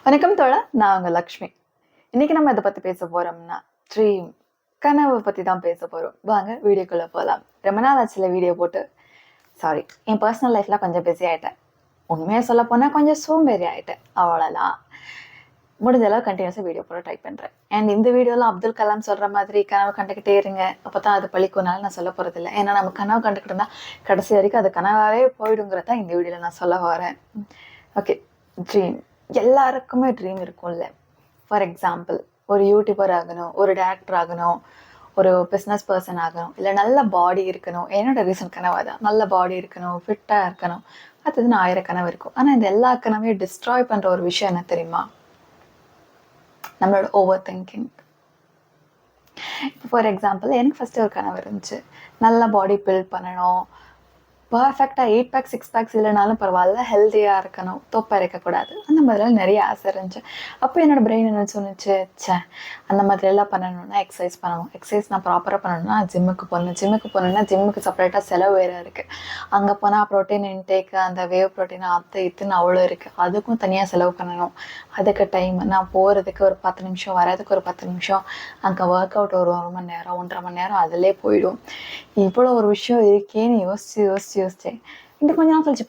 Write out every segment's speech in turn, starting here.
வணக்கம் தோழா, நான் உங்க லக்ஷ்மி. இன்னைக்கு நம்ம இதை பத்தி பேச போறோம்னா ட்ரீம், கனவு பத்தி தான் பேச போறோம். வாங்க வீடியோக்குள்ள போகலாம். ரொம்ப நாள் ஆச்சுல வீடியோ போட்டு. சாரி, என் பர்சனல் லைஃப்ல கொஞ்சம் பிஸி ஆயிட்டேன். உண்மையா சொல்ல போனா கொஞ்சம் சோம்பேறி ஆயிட்டேன், அவ்வளவுதான். முடிஞ்ச அளவு கண்டினியூஸா வீடியோ போட ட்ரை பண்றேன். அண்ட் இந்த வீடியோல அப்துல் கலாம் சொல்ற மாதிரி கனவு கண்டுகிட்டே இருங்க, அப்பதான் அது பழிக்கும்னால நான் சொல்ல போறது இல்லை. ஏன்னா நம்ம கனவு கண்டுக்கிட்டு இருந்தா கடைசி வரைக்கும் அது கனவாவே போயிடுங்கிறத இந்த வீடியோல நான் சொல்ல வரேன். Okay, dream. எல்லாருக்குமே ட்ரீம் இருக்கும்ல. ஃபார் எக்ஸாம்பிள், ஒரு யூடியூபர் ஆகணும், ஒரு டேரக்டர் ஆகணும், ஒரு பிஸ்னஸ் பர்சன் ஆகணும், இல்லை நல்ல பாடி இருக்கணும். என்னோட ரீசன் கனவு தான். நல்ல பாடி இருக்கணும், ஃபிட்டாக இருக்கணும். அதுன்னு 1000 கனவு இருக்கும். ஆனால் இந்த எல்லா கனவையும் டிஸ்ட்ராய் பண்ணுற ஒரு விஷயம் என்ன தெரியுமா? நம்மளோட ஓவர் திங்கிங். ஃபார் எக்ஸாம்பிள், எனக்கு ஃபஸ்ட்டு ஒரு கனவு இருந்துச்சு. நல்ல பாடி பில்ட் பண்ணணும், பர்ஃபெக்டாக 8 பேக் 6 பேக்ஸ் இல்லைனாலும் பரவாயில்ல, ஹெல்த்தியாக இருக்கணும், தொப்பை இருக்கக்கூடாது. அந்த மாதிரிலாம் நிறைய ஆசை இருந்துச்சு. அப்போ என்னோட பிரெயின் என்ன சொன்னிச்சு, அந்த மாதிரியெல்லாம் பண்ணணும்னா எக்ஸசைஸ் பண்ணணும், எக்ஸசைஸ் நான் ப்ராப்பராக பண்ணணும்னா ஜிம்முக்கு போகணும்னா ஜிம்முக்கு செப்பரேட்டாக செலவு வேறு இருக்குது. அங்கே போனால் ப்ரோட்டீன் இன்டேக்கு, அந்த வேவ் ப்ரோட்டீன் அது இதுன்னு அவ்வளோ இருக்குது, அதுக்கும் தனியாக செலவு பண்ணணும். அதுக்கு டைம், நான் போகிறதுக்கு ஒரு 10 நிமிஷம், வரதுக்கு ஒரு 10 நிமிஷம், அங்கே ஒர்க் அவுட் ஒரு 1 மணி நேரம் 1.5 மணி நேரம் அதிலே போயிடும். இவ்வளோ ஒரு விஷயம் இருக்கேன்னு யோசிச்சேன். இன்னும் கொஞ்ச நாள் கழிச்சு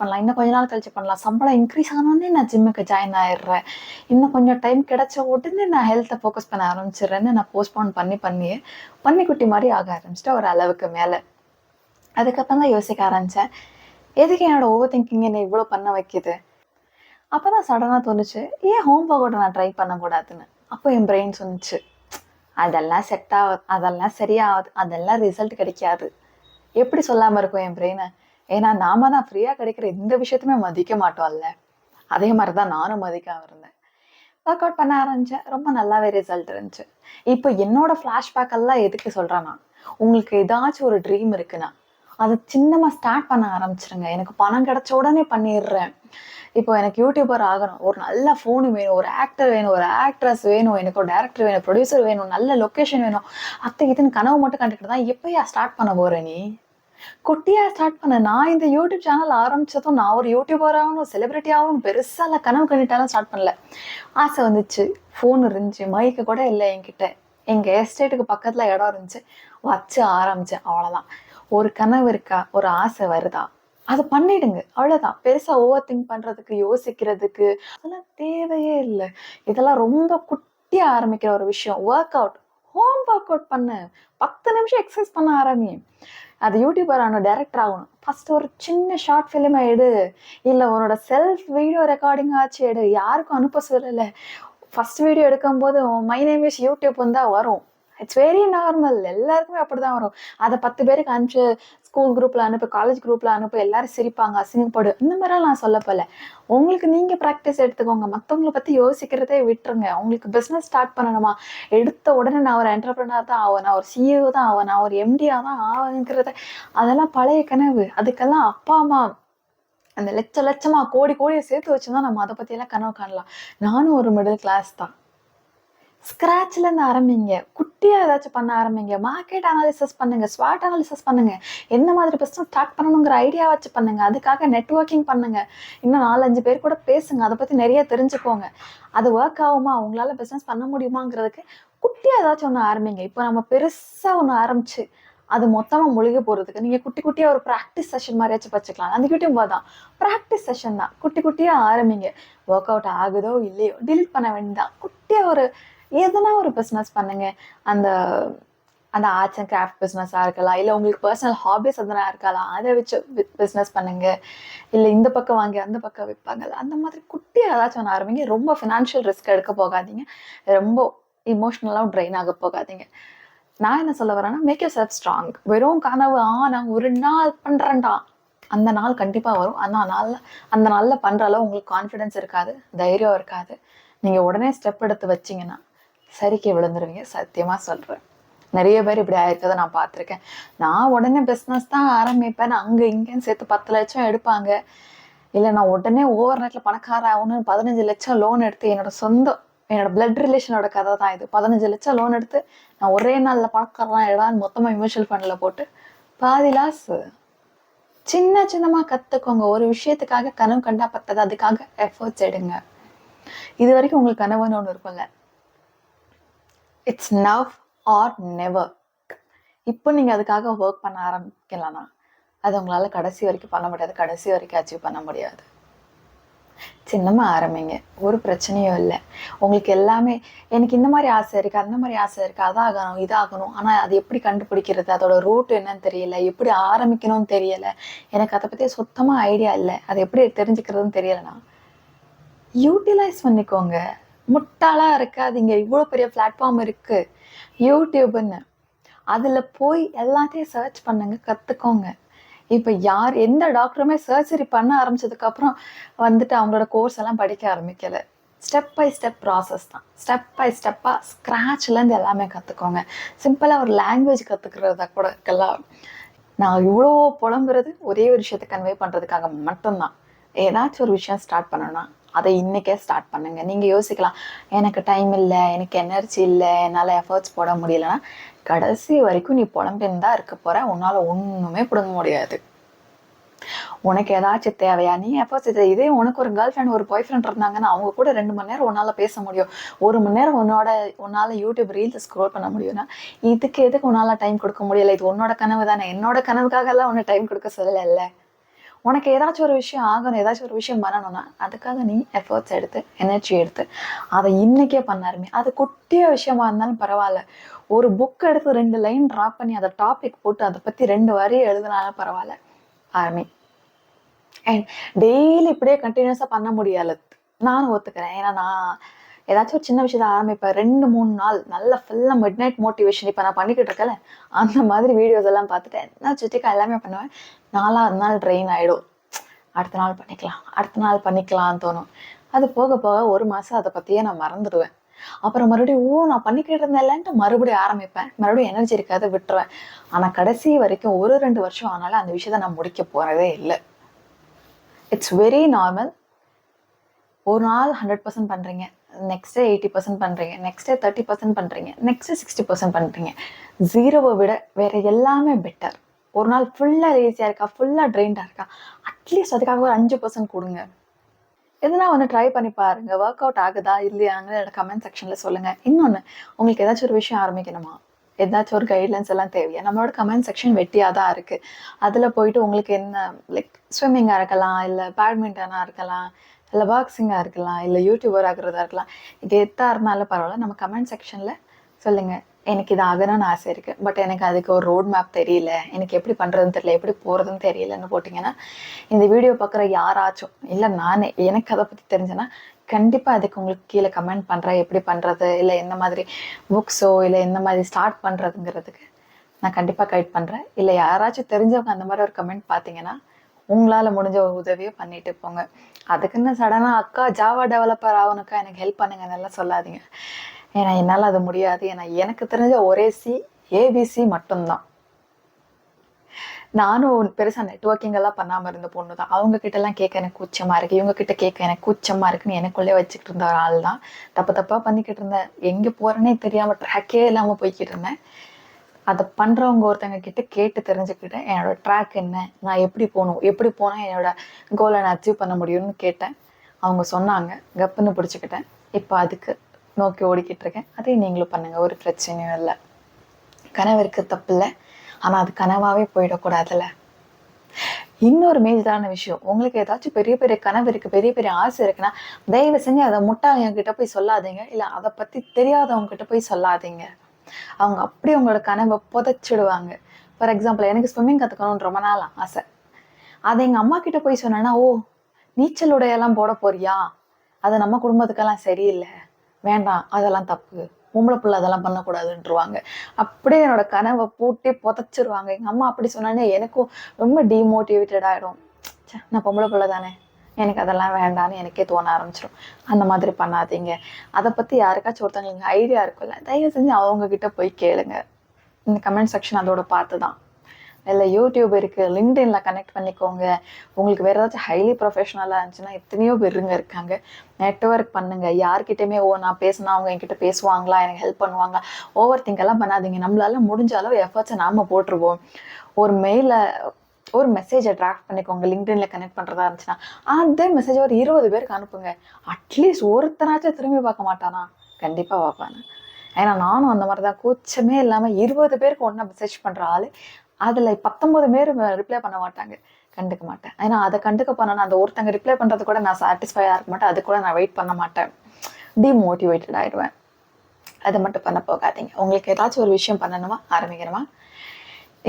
பண்ணலாம், சம்பளம் இன்க்ரீஸ் ஆனோடனே நான் ஜிம்முக்கு ஜாயின் ஆயிடுறேன், இன்னும் கொஞ்சம் டைம் கிடைச்ச உடனே நான் ஹெல்த்தை ஃபோக்கஸ் பண்ண ஆரம்பிச்சிடுறேன்னு நான் போஸ்ட்போன் பண்ணிக்குட்டி மாதிரி ஆக ஆரம்பிச்சிட்டேன் ஒரு அளவுக்கு மேலே. அதுக்கப்புறம் தான் யோசிக்க ஆரம்பித்தேன், எதுக்கு என்னோட ஓவர் திங்கிங் என்னை இவ்வளோ பண்ண வைக்கிது? அப்போ தான் சடனாக தோணுச்சு, ஏன் ஹோம் ஒர்க் நான் ட்ரை பண்ணக்கூடாதுன்னு. அப்போ என் பிரெயின் சொன்னிச்சு, அதெல்லாம் செட் ஆகாது, அதெல்லாம் சரியாகாது, அதெல்லாம் ரிசல்ட் கிடைக்காது. எப்படி சொல்லாமல் இருக்கும் என் பிரெயினை? ஏன்னா நாம தான் ஃப்ரீயாக கிடைக்கிற இந்த விஷயத்தையுமே மதிக்க மாட்டோம்ல. அதே மாதிரி தான் நானும் மதிக்காம இருந்தேன். ஒர்க் அவுட் பண்ண ஆரம்பித்தேன், ரொம்ப நல்லாவே ரிசல்ட் இருந்துச்சு. இப்போ என்னோட ஃப்ளாஷ்பேக் எல்லாம் எதுக்கு சொல்கிறேன்னா, உங்களுக்கு ஏதாச்சும் ஒரு ட்ரீம் இருக்குன்னா அதை சின்னமாக ஸ்டார்ட் பண்ண ஆரம்பிச்சிருங்க. எனக்கு பணம் கிடைச்ச உடனே பண்ணிடுறேன், இப்போ எனக்கு யூடியூபர் ஆகணும், ஒரு நல்ல ஃபோனு வேணும், ஒரு ஆக்டர் வேணும், ஒரு ஆக்ட்ரஸ் வேணும், எனக்கு ஒரு டேரக்டர் வேணும், ப்ரொடியூசர் வேணும், நல்ல லொக்கேஷன் வேணும், இதுன்னு கனவு மட்டும் கண்டுக்கிட்டு தான் எப்போயா ஸ்டார்ட் பண்ண போகிற நீ? குட்டியா ஸ்டார்ட் பண்ண. நான் இந்த யூடியூப் சேனல் ஆரம்பிச்சதும் நான் ஒரு யூடியூபர் ஆகணும், செலிபிரிட்டி ஆகணும், பெருசாக கனவு கண்டிட்டாலும் ஸ்டார்ட் பண்ணல. ஆசை வந்துச்சு, ஃபோன் இருந்துச்சு, மைக்கு கூட இல்லை என்கிட்ட, எங்கள் எஸ்டேட்டுக்கு பக்கத்தில் இடம் இருந்துச்சு, வச்சு ஆரம்பித்தேன், அவ்வளோதான். ஒரு கனவு இருக்கா, ஒரு ஆசை வருதா, அதை பண்ணிடுங்க, அவ்வளோதான். பெருசாக ஓவர் திங்க் பண்ணுறதுக்கு, யோசிக்கிறதுக்கு அதெல்லாம் தேவையே இல்லை. இதெல்லாம் ரொம்ப குட்டியாக ஆரம்பிக்கிற ஒரு விஷயம். Work out, home work out பண்ணு, 10 நிமிஷம் எக்ஸசைஸ் பண்ண ஆரம்பி. அது யூடியூபர் ஆகணும், டைரக்டர் ஆகணும், ஃபர்ஸ்ட் ஒரு சின்ன ஷார்ட் ஃபிலிமை எடு, இல்லை உன்னோட செல்ஃப் வீடியோ ரெக்கார்டிங் ஆச்சு எடு. யாருக்கும் அனுப்ப சொல்லலை. ஃபர்ஸ்ட் வீடியோ எடுக்கும்போது மை நேம் இஸ் யூடியூப் தான் வரும். இட்ஸ் வெரி நார்மல், எல்லாருக்குமே அப்படிதான் வரும். அதை 10 பேருக்கு அனுப்பிச்சு ஸ்கூல் குரூப்ல அனுப்பு, காலேஜ் குரூப்ல அனுப்பு, எல்லாரும் சிரிப்பாங்க, அசிங்கப்படு, இந்த மாதிரிலாம் நான் சொல்லப்போல. உங்களுக்கு நீங்க ப்ராக்டிஸ் எடுத்துக்கோங்க, மற்றவங்களை பத்தி யோசிக்கிறதே விட்டுருங்க. உங்களுக்கு பிஸ்னஸ் ஸ்டார்ட் பண்ணணுமா, எடுத்த உடனே நான் ஒரு என்டர்பிரினர் தான் ஆவேன், நான் ஒரு சிஇஓ தான் ஆவேன், நான் ஒரு எம்டியா தான் ஆவேங்கிறத, அதெல்லாம் பழைய கனவு. அதுக்கெல்லாம் அப்பா அம்மா அந்த லட்சமா கோடி கோடியை சேர்த்து வச்சுதான் நம்ம அதை பத்தியெல்லாம் கனவு காணலாம். நானும் ஒரு மிடில் கிளாஸ் தான். ஸ்க்ராட்ச்ல இருந்து ஆரம்பிங்க, குட்டியா ஏதாச்சும் பண்ண ஆரம்பிங்க, மார்க்கெட் அனாலிசிஸ் பண்ணுங்க, ஸ்வாட் அனாலிசிஸ் பண்ணுங்க, என்ன மாதிரி பிஸ்னஸ் ஸ்டார்ட் பண்ணணுங்கிற ஐடியா வச்சு பண்ணுங்க, அதுக்காக நெட்வொர்க்கிங் பண்ணுங்க, இன்னும் 4-5 பேர் கூட பேசுங்க, அதை பத்தி நிறைய தெரிஞ்சுக்கோங்க. அது ஒர்க் ஆகுமா, உங்களால பிஸ்னஸ் பண்ண முடியுமாங்கிறதுக்கு குட்டியா ஏதாச்சும் ஒன்று ஆரம்பிங்க. இப்போ நம்ம பெருசா ஒன்று ஆரம்பிச்சு அது மொத்தமா மூழ்கி போறதுக்கு நீங்க குட்டி குட்டியா ஒரு ப்ராக்டிஸ் செஷன் மாதிரியாச்சும் வச்சுக்கலாம். அந்த யூடியூப் தான் ப்ராக்டிஸ் செஷன் தான். குட்டி குட்டியா ஆரம்பிங்க. ஒர்க் அவுட் ஆகுதோ இல்லையோ டிலீட் பண்ண வேண்டியதான். குட்டியா ஒரு எதனா ஒரு பிஸ்னஸ் பண்ணுங்க. அந்த அந்த ஆர்ட்ஸ் அண்ட் கிராஃப்ட் பிஸ்னஸாக இருக்கலாம், இல்லை உங்களுக்கு பர்சனல் ஹாபிஸ் எதனா இருக்கலாம், அதை வச்சு பிஸ்னஸ் பண்ணுங்க. இல்லை இந்த பக்கம் வாங்கி அந்த பக்கம் விற்பாங்கல்ல, அந்த மாதிரி குட்டியாக ஏதாச்சும் ஒன்று ஆரம்பிங்க. ரொம்ப ஃபினான்ஷியல் ரிஸ்க் எடுக்க போகாதீங்க, ரொம்ப இமோஷ்னலாகவும் ட்ரெயின் ஆக போகாதீங்க. நான் என்ன சொல்ல வரேன்னா, மேக் யூர் செல்ஃப் ஸ்ட்ராங். வெறும் கனவு, நான் ஒரு நாள் பண்ணுறேன்டா, அந்த நாள் கண்டிப்பாக வரும். அந்த நாளில் பண்ணுற அளவு உங்களுக்கு கான்ஃபிடென்ஸ் இருக்காது, தைரியம் இருக்காது. நீங்கள் உடனே ஸ்டெப் எடுத்து வச்சிங்கன்னா சரிக்கு விழுந்துருவீங்க, சத்தியமாக சொல்கிறேன். நிறைய பேர் இப்படி ஆயிருக்கதை நான் பார்த்துருக்கேன். நான் உடனே பிஸ்னஸ் தான் ஆரம்பிப்பேன், அங்கே இங்கேன்னு சேர்த்து 10 லட்சம் எடுப்பாங்க. இல்லை நான் உடனே ஓவர் நைட்டில் பணக்கார ஆகணும்னு 15 லட்சம் லோன் எடுத்து, என்னோட பிளட் ரிலேஷனோட கதை தான் இது. 15 லட்சம் லோன் எடுத்து நான் ஒரே நாளில் பணக்காரலாம் இடம் மொத்தமாக மியூச்சுவல் ஃபண்டில் போட்டு பாதி லாஸ். சின்னமாக கற்றுக்கோங்க. ஒரு விஷயத்துக்காக கனவு கண்டா பத்தாது, அதுக்காக எஃபர்ட்ஸ் எடுங்க. இது வரைக்கும் உங்களுக்கு கனவுன்னு ஒன்று இருக்கும்ல, இட்ஸ் நவ் ஆர் நெவர். இப்போ நீங்கள் அதுக்காக ஒர்க் பண்ண ஆரம்பிக்கலன்னா அது உங்களால் கடைசி வரைக்கும் பண்ண முடியாது, கடைசி வரைக்கும் அச்சீவ் பண்ண முடியாது. சின்னமாக ஆரம்பிங்க, ஒரு பிரச்சனையும் இல்லை. உங்களுக்கு எல்லாமே எனக்கு இந்த மாதிரி ஆசை இருக்குது, அந்த மாதிரி ஆசை இருக்குது, அதாகணும் இதாகணும், ஆனால் அது எப்படி கண்டுபிடிக்கிறது, அதோட ரூட் என்னன்னு தெரியல, எப்படி ஆரம்பிக்கணும்னு தெரியலை, எனக்கு அதை பற்றி சுத்தமாக ஐடியா இல்லை, அதை எப்படி தெரிஞ்சுக்கிறதுன்னு தெரியலைன்னா யூட்டிலைஸ் பண்ணிக்கோங்க. முட்டாளாக இருக்காதீங்க. இவ்வளோ பெரிய பிளாட்ஃபார்ம் இருக்குது யூடியூப்னு, அதில் போய் எல்லாத்தையும் சர்ச் பண்ணுங்க, கற்றுக்கோங்க. இப்போ எந்த டாக்டருமே சர்ஜரி பண்ண ஆரம்பிச்சதுக்கப்புறம் வந்துட்டு அவங்களோட கோர்ஸ் எல்லாம் படிக்க ஆரம்பிக்கலை. ஸ்டெப் பை ஸ்டெப் ப்ராசஸ் தான். ஸ்டெப் பை ஸ்டெப்பாக ஸ்க்ராட்ச்லேருந்து எல்லாமே கற்றுக்கோங்க. சிம்பிளாக ஒரு லாங்குவேஜ் கற்றுக்கிறதா கூட இருக்கலாம். நான் இவ்வளோ புலம்புறது ஒரே ஒரு விஷயத்தை கன்வே பண்ணுறதுக்காக மட்டும்தான். ஏதாச்சும் ஒரு விஷயம் ஸ்டார்ட் பண்ணணும்னா அதை இன்றைக்கே ஸ்டார்ட் பண்ணுங்கள். நீங்கள் யோசிக்கலாம், எனக்கு டைம் இல்லை, எனக்கு எனர்ஜி இல்லை, என்னால் எஃபர்ட்ஸ் போட முடியலன்னா கடைசி வரைக்கும் நீ புலம்பின்னு தான் இருக்க போகிற. உன்னால் ஒன்றுமே பிடுங்க முடியாது. உனக்கு ஏதாச்சும் தேவையா, நீ எஃபர்ட்ஸ் இதே உனக்கு ஒரு கேர்ள் ஃப்ரெண்ட் ஒரு பாய் ஃப்ரெண்ட் இருந்தாங்கன்னா அவங்க கூட 2 மணி நேரம் உன்னால் பேச முடியும், 1 மணி நேரம் உன்னால் யூடியூப் ரீல்ஸ் ஸ்க்ரோல் பண்ண முடியும்னா எதுக்கு உன்னால் டைம் கொடுக்க முடியலை? இது உன்னோட கனவு தானே. என்னோட கனவுக்காகலாம் உன்னை டைம் கொடுக்க சொல்லலை. உனக்கு ஏதாச்சும் ஒரு விஷயம் ஆகணும், ஏதாச்சும் ஒரு விஷயம் பண்ணணும்னா அதுக்காக நீ எஃபர்ட்ஸ் எடுத்து எனர்ஜி எடுத்து அதை இன்னைக்கே பண்ணாருமே. அது குட்டிய விஷயமா இருந்தாலும் பரவாயில்ல. ஒரு புக் எடுத்து 2 லைன் ட்ராப் பண்ணி அதை டாபிக் போட்டு அதை பற்றி 2 வரி எழுதினாலும் பரவாயில்ல, ஆரம்பி. அண்ட் டெய்லி இப்படியே கண்டினியூஸாக பண்ண முடியாது, நானும் ஒத்துக்கிறேன். ஏன்னா நான் ஏதாச்சும் ஒரு சின்ன விஷயத்த ஆரம்பிப்பேன், 2-3 நாள் நல்லா ஃபுல்லாக மிட் நைட் மோட்டிவேஷன் இப்போ நான் பண்ணிக்கிட்டு இருக்கல அந்த மாதிரி வீடியோஸ் எல்லாம் பார்த்துட்டு நான் சுட்டிக்கா எல்லாமே பண்ணுவேன். 4ஆவது நாள் ட்ரெயின் ஆகிடும். அடுத்த நாள் பண்ணிக்கலாம்னு தோணும். அது போக போக 1 மாதம் அதை பற்றியே நான் மறந்துடுவேன். அப்புறம் மறுபடியும் நான் பண்ணிக்கிட்டு இருந்தேன்ட்டு மறுபடியும் ஆரம்பிப்பேன். மறுபடியும் எனர்ஜி இருக்காது, விட்டுருவேன். ஆனால் கடைசி வரைக்கும் 1-2 வருஷம் ஆனாலும் அந்த விஷயத்த நான் முடிக்க போகிறதே இல்லை. It's very normal. ஒரு நாள் 100% பண்ணுறீங்க, நெக்ஸ்ட் டே 80% பண்ணுறீங்க, நெக்ஸ்ட் டே 30% பண்ணுறீங்க, நெக்ஸ்ட் 60% பண்ணுறீங்க. 0வை விட வேறு எல்லாமே பெட்டர். ஒரு நாள் ஃபுல்லாக லேசியாக இருக்கா, ஃபுல்லாக ட்ரெயின்டாக இருக்கா, அட்லீஸ்ட் அதுக்காக ஒரு 5% கொடுங்க. எதுனா ஒன்று ட்ரை பண்ணி பாருங்கள். ஒர்க் அவுட் ஆகுதா இல்லையாங்க என்னோட கமெண்ட் செக்ஷனில் சொல்லுங்கள். இன்னொன்று, உங்களுக்கு ஏதாச்சும் ஒரு விஷயம் ஆரம்பிக்கணுமா, ஏதாச்சும் ஒரு கைட்லைன்ஸ் எல்லாம் தேவையா, நம்மளோட கமெண்ட் செக்ஷன் வெட்டியாக தான் இருக்குது. அதில் போயிட்டு உங்களுக்கு என்ன லைக் ஸ்விம்மிங்காக இருக்கலாம், இல்லை பேட்மிண்டனாக இருக்கலாம், இல்லை பாக்ஸிங்காக இருக்கலாம், இல்லை யூடியூபர் ஆகிறதா இருக்கலாம். இது எதாக இருந்தாலும் பரவாயில்ல, நம்ம கமெண்ட் செக்ஷனில் சொல்லுங்கள். எனக்கு இது ஆகணும்னு ஆசை இருக்குது, பட் எனக்கு அதுக்கு ஒரு ரோட் மேப் தெரியல, எனக்கு எப்படி பண்ணுறதுன்னு தெரியல, எப்படி போகிறதுன்னு தெரியலன்னு போட்டிங்கன்னா இந்த வீடியோ பார்க்குற யாராச்சும் இல்லை நானே எனக்கு அதை பற்றி தெரிஞ்சேன்னா கண்டிப்பாக அதுக்கு உங்களுக்கு கீழே கமெண்ட் பண்ணுறேன். எப்படி பண்ணுறது, இல்லை எந்த மாதிரி புக்ஸோ இல்லை எந்த மாதிரி ஸ்டார்ட் பண்ணுறதுங்கிறதுக்கு நான் கண்டிப்பாக கைட் பண்ணுறேன். இல்லை யாராச்சும் தெரிஞ்சவங்க அந்த மாதிரி ஒரு கமெண்ட் பார்த்தீங்கன்னா உங்களால் முடிஞ்ச ஒரு உதவியை பண்ணிட்டு போங்க. அதுக்குன்னு சடனாக அக்கா ஜாவா டெவலப்பர் ஆகணுக்கா எனக்கு ஹெல்ப் பண்ணுங்க நல்லா சொல்லாதீங்க. ஏன்னா என்னால் அது முடியாது. ஏன்னா எனக்கு தெரிஞ்ச ஒரே ஏபிசி மட்டும்தான். நானும் பெருசாக நெட்ஒர்க்கிங் எல்லாம் பண்ணாமல் இருந்த பொண்ணு தான். அவங்க கிட்டலாம் கேட்க எனக்கு கூச்சமாக இருக்குது, இவங்க கிட்ட கேட்க எனக்கு கூச்சமாக இருக்குன்னு எனக்குள்ளே வச்சுக்கிட்டு இருந்த ஒரு ஆள் தான். தப்பாக பண்ணிக்கிட்டு இருந்தேன். எங்கே போகிறேன்னே தெரியாமல் ட்ராக்கே இல்லாமல் போய்கிட்டு இருந்தேன். அதை பண்ணுறவங்க ஒருத்தங்க கிட்ட கேட்டு தெரிஞ்சுக்கிட்டேன். என்னோட ட்ராக் என்ன, நான் எப்படி போனால் என்னோட கோலை நான் அச்சீவ் பண்ண முடியும்னு கேட்டேன். அவங்க சொன்னாங்க, கப்புன்னு பிடிச்சிக்கிட்டேன். இப்போ அதுக்கு நோக்கி ஓடிக்கிட்டு இருக்கேன். அதே நீங்களும் பண்ணுங்கள், ஒரு பிரச்சனையும் இல்லை. கனவு இருக்க தப்பு இல்லை, ஆனால் அது கனவாகவே போயிடக்கூடாதுல்ல. இன்னொரு மேஜரான விஷயம், உங்களுக்கு ஏதாச்சும் பெரிய பெரிய கனவு இருக்குது, பெரிய பெரிய ஆசை இருக்குன்னா தயவு செஞ்சு அதை முட்டாளங்கிட்ட போய் சொல்லாதீங்க, இல்லை அதை பற்றி தெரியாதவங்ககிட்ட போய் சொல்லாதீங்க. அவங்க அப்படி உங்களோட கனவை புதைச்சிடுவாங்க. ஃபார் எக்ஸாம்பிள், எனக்கு ஸ்விம்மிங் கற்றுக்கணும்னு ரொம்ப நாள் ஆசை. அதை எங்கள் அம்மா கிட்ட போய் சொன்னேன்னா, ஓ நீச்சல் உடையெல்லாம் போட போறியா, அது நம்ம குடும்பத்துக்கெல்லாம் சரியில்லை, வேண்டாம், அதெல்லாம் தப்பு, பொம்பளை பிள்ளை அதெல்லாம் பண்ணக்கூடாதுன்றுவாங்க. அப்படியே என்னோட கனவை பூட்டி புதைச்சிருவாங்க. எங்கள் அம்மா அப்படி சொன்னானே எனக்கும் ரொம்ப டிமோட்டிவேட்டட் ஆகிடும். நான் பொம்பளை பிள்ளை தானே, எனக்கு அதெல்லாம் வேண்டான்னு எனக்கே தோண ஆரம்பிச்சிடும். அந்த மாதிரி பண்ணாதீங்க. அதை பற்றி யாருக்காச்சும் ஒருத்தவங்களுக்கு ஐடியா இருக்குல்ல, தயவு செஞ்சு அவங்கக்கிட்ட போய் கேளுங்க. இந்த கமெண்ட் செக்ஷன் அதோட பார்த்து தான். இல்லை யூடியூப் இருக்குது, லிங்க்டின்ல கனெக்ட் பண்ணிக்கோங்க. உங்களுக்கு வேறு ஏதாச்சும் ஹைலி ப்ரொஃபஷனலாக இருந்துச்சுன்னா எத்தனையோ பேருங்க இருக்காங்க. நெட்ஒர்க் பண்ணுங்கள். யார்கிட்டையுமே நான் பேசினா அவங்க என்கிட்ட பேசுவாங்களா, எனக்கு ஹெல்ப் பண்ணுவாங்களா, ஓவர் திங்க் எல்லாம் பண்ணாதீங்க. நம்மளால முடிஞ்ச அளவு எஃபர்ட்ஸை நாம் போட்டுருவோம். ஒரு மெயிலை ஒரு மெசேஜை டிராஃப்ட் பண்ணிக்கோங்க. லிங்க்டின்ல கனெக்ட் பண்ணுறதா இருந்துச்சுன்னா அதே மெசேஜ் ஒரு 20 பேருக்கு அனுப்புங்க. அட்லீஸ்ட் ஒருத்தனாச்சும் திரும்பி பார்க்க மாட்டானா? கண்டிப்பாக பார்ப்பானு. ஏன்னா நானும் அந்த மாதிரி தான், கூச்சமே இல்லாமல் 20 பேருக்கு ஒன்றா மெசேஜ் பண்ணுற ஆள். அதில் 19 பேர் ரிப்ளை பண்ண மாட்டாங்க, கண்டுக்க மாட்டேன். ஏன்னா அதை கண்டுக்க பண்ணணும், அந்த ஒருத்தங்க ரிப்ளை பண்ணுறது கூட நான் சாட்டிஸ்ஃபையாக இருக்க மாட்டேன், அது கூட நான் வெயிட் பண்ண மாட்டேன், டிமோட்டிவேட்டட் ஆகிடுவேன். அதை மட்டும் பண்ண போகாதீங்க. உங்களுக்கு ஏதாச்சும் ஒரு விஷயம் பண்ணணுமா, ஆரம்பிக்கணுமா,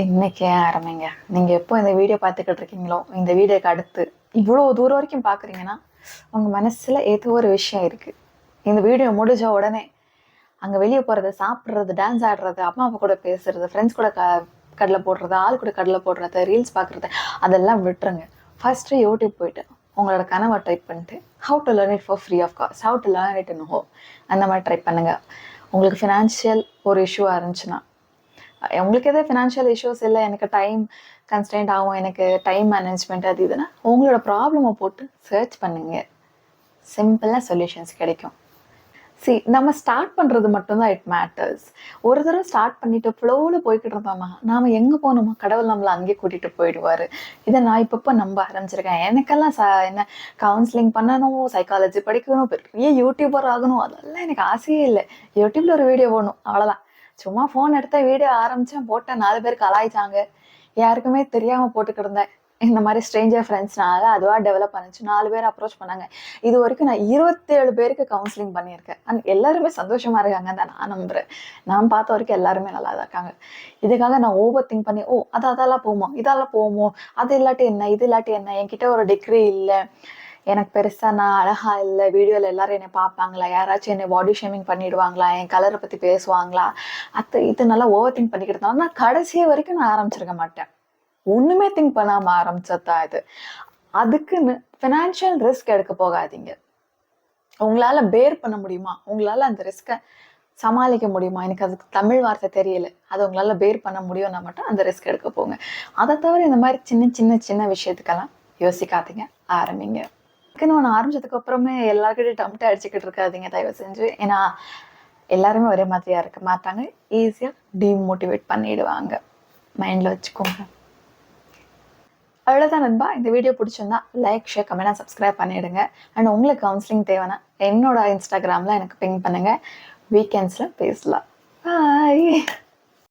இன்னைக்கே ஆரம்பிங்க. நீங்கள் எப்போ இந்த வீடியோ பார்த்துக்கிட்டு இருக்கீங்களோ, இந்த வீடியோக்கு அடுத்து இவ்வளோ தூரம் வரைக்கும் பார்க்குறீங்கன்னா உங்கள் மனசில் ஏதோ ஒரு விஷயம் இருக்குது. இந்த வீடியோ முடிஞ்ச உடனே அங்கே வெளியே போகிறது, சாப்பிட்றது, டான்ஸ் ஆடுறது, அம்மா அப்பா கூட பேசுறது, ஃப்ரெண்ட்ஸ் கூட கடலை போடுறது, ஆள் கூட கடலை போடுறது, ரீல்ஸ் பார்க்குறது, அதெல்லாம் விட்டுருங்க. ஃபஸ்ட்டு யூடியூப் போயிட்டு உங்களோட கனவை டைப் பண்ணிட்டு how to learn it for free of cost, how to learn it in home, அந்த மாதிரி ட்ரை பண்ணுங்கள். உங்களுக்கு ஃபினான்ஷியல் ஒரு இஷ்யூவாக இருந்துச்சுன்னா, உங்களுக்கு எதாவது ஃபினான்ஷியல் இஷ்யூஸ் இல்லை, எனக்கு டைம் கன்ஸ்டன்ட் ஆகும், எனக்கு டைம் மேனேஜ்மெண்ட் அது இதுன்னா உங்களோட ப்ராப்ளமை போட்டு சர்ச் பண்ணுங்க. சிம்பிளாக சொல்யூஷன்ஸ் கிடைக்கும். நம்ம ஸ்டார்ட் பண்ணுறது மட்டும்தான் இட் மேட்டர்ஸ். ஒரு தடவை ஸ்டார்ட் பண்ணிட்டு ஃப்ளோவில் போய்கிட்டு இருந்தோமா, நாம் எங்கே போகணுமா கடவுள் நம்மளை அங்கேயே கூட்டிகிட்டு போயிடுவார். இதை நான் இப்போ நம்ப ஆரம்பிச்சிருக்கேன். எனக்கெல்லாம் என்ன கவுன்சிலிங் பண்ணணும், சைக்காலஜி படிக்கணும், பெரிய யூடியூபர் ஆகணும், அதெல்லாம் எனக்கு ஆசையே இல்லை. யூடியூப்பில் ஒரு வீடியோ போடணும், அவ்வளோதான். சும்மா ஃபோன் எடுத்த வீடியோ ஆரம்பித்தேன், போட்டேன், 4 பேர் கலாய்ச்சாங்க, யாருக்குமே தெரியாமல் போட்டுக்கிட்டு இருந்தேன். இந்த மாதிரி ஸ்ட்ரேஞ்சர் ஃப்ரெண்ட்ஸ்னால அதுவாக டெவலப் பண்ணிச்சு. 4 பேர் அப்ரோச் பண்ணாங்க. இது வரைக்கும் நான் 27 பேருக்கு கவுன்சிலிங் பண்ணியிருக்கேன். அண்ட் எல்லாருமே சந்தோஷமாக இருக்காங்க தான் நான் நம்புகிறேன். நான் பார்த்த வரைக்கும் எல்லாருமே நல்லா தான் இருக்காங்க. இதுக்காக நான் ஓவர் திங்க் பண்ணி அதெல்லாம் போகுமோ, இதெல்லாம் போகுமோ, அது இல்லாட்டி என்ன, இது இல்லாட்டி என்ன, என்கிட்ட ஒரு டிகிரி இல்லை, எனக்கு பெருசாக நான் அழகா இல்லை, வீடியோவில் எல்லாரும் என்னை பார்ப்பாங்களா, யாராச்சும் என்னை பாடி ஷேமிங் பண்ணிடுவாங்களா, என் கலரை பற்றி பேசுவாங்களா, இது நல்லா ஓவர் திங்க் பண்ணிக்கிட்டு இருந்தாலும் நான் கடைசி வரைக்கும் நான் ஆரம்பிச்சிருக்க மாட்டேன். ஒண்ணுமே திங்க் பண்ணாம ஆரம்பிச்சதா இது. அதுக்குன்னு ஃபினான்ஷியல் ரிஸ்க் எடுக்க போகாதீங்க. உங்களால பேர் பண்ண முடியுமா, உங்களால அந்த ரிஸ்கை சமாளிக்க முடியுமா, எனக்கு அதுக்கு தமிழ் வார்த்தை தெரியல, அது உங்களால பேர் பண்ண முடியும்னா மட்டும் அந்த ரிஸ்க் எடுக்க போங்க. அதை தவிர இந்த மாதிரி சின்ன சின்ன சின்ன விஷயத்துக்கெல்லாம் யோசிக்காதீங்க, ஆரம்பிங்க. ஒன்று ஆரம்பிச்சதுக்கு அப்புறமே எல்லாருக்கிட்டையும் டம்ப்ட் அடிச்சுக்கிட்டு இருக்காதீங்க தயவு செஞ்சு. ஏன்னா எல்லாருமே ஒரே மாதிரியா இருக்க மாட்டாங்க, ஈஸியாக டிமோட்டிவேட் பண்ணிடுவாங்க, மைண்டில் வச்சுக்கோங்க. அவ்வளோதான் நண்பா. இந்த வீடியோ பிடிச்சிருந்தா லைக், ஷேர், கமெண்ட், சப்ஸ்கிரைப் பண்ணிவிடுங்க. அண்ட் உங்களுக்கு கவுன்சிலிங் தேவைன்னா என்னோட இன்ஸ்டாகிராமில் எனக்கு பிங் பண்ணுங்கள். வீக்கெண்ட்ஸில் பேசலாம். பாய்.